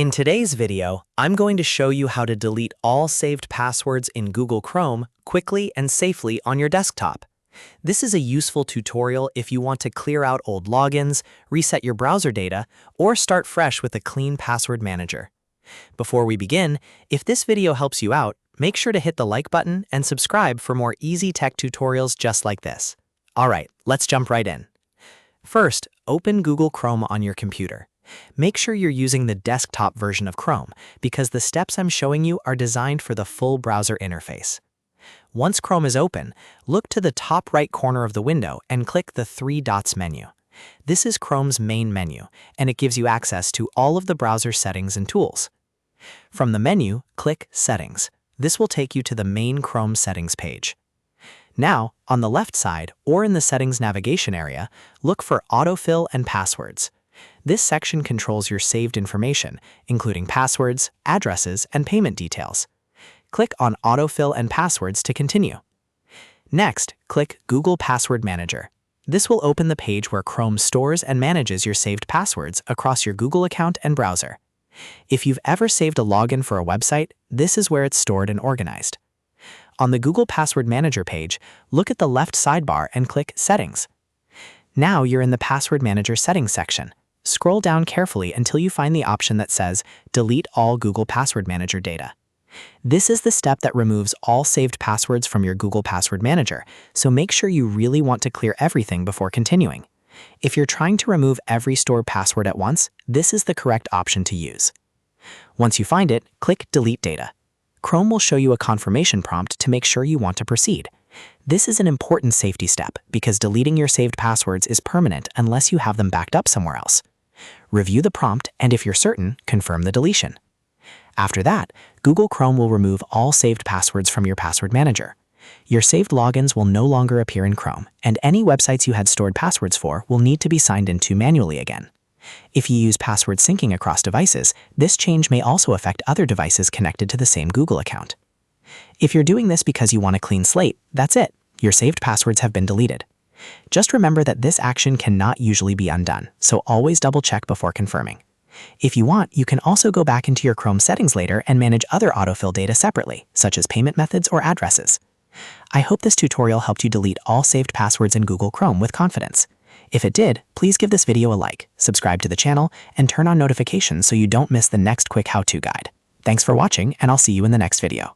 In today's video, I'm going to show you how to delete all saved passwords in Google Chrome quickly and safely on your desktop. This is a useful tutorial if you want to clear out old logins, reset your browser data, or start fresh with a clean password manager. Before we begin, if this video helps you out, make sure to hit the like button and subscribe for more easy tech tutorials just like this. Alright, let's jump right in. First, open Google Chrome on your computer. Make sure you're using the desktop version of Chrome because the steps I'm showing you are designed for the full browser interface. Once Chrome is open, look to the top right corner of the window and click the three dots menu. This is Chrome's main menu, and it gives you access to all of the browser settings and tools. From the menu, click Settings. This will take you to the main Chrome settings page. Now, on the left side or in the settings navigation area, look for Autofill and Passwords. This section controls your saved information, including passwords, addresses, and payment details. Click on Autofill and Passwords to continue. Next, click Google Password Manager. This will open the page where Chrome stores and manages your saved passwords across your Google account and browser. If you've ever saved a login for a website, this is where it's stored and organized. On the Google Password Manager page, look at the left sidebar and click Settings. Now you're in the Password Manager Settings section. Scroll down carefully until you find the option that says Delete all Google Password Manager data. This is the step that removes all saved passwords from your Google Password Manager, so make sure you really want to clear everything before continuing. If you're trying to remove every stored password at once, this is the correct option to use. Once you find it, click Delete Data. Chrome will show you a confirmation prompt to make sure you want to proceed. This is an important safety step because deleting your saved passwords is permanent unless you have them backed up somewhere else. Review the prompt, and if you're certain, confirm the deletion. After that, Google Chrome will remove all saved passwords from your password manager. Your saved logins will no longer appear in Chrome, and any websites you had stored passwords for will need to be signed into manually again. If you use password syncing across devices, this change may also affect other devices connected to the same Google account. If you're doing this because you want a clean slate, that's it. Your saved passwords have been deleted. Just remember that this action cannot usually be undone, so always double-check before confirming. If you want, you can also go back into your Chrome settings later and manage other autofill data separately, such as payment methods or addresses. I hope this tutorial helped you delete all saved passwords in Google Chrome with confidence. If it did, please give this video a like, subscribe to the channel, and turn on notifications so you don't miss the next quick how-to guide. Thanks for watching, and I'll see you in the next video.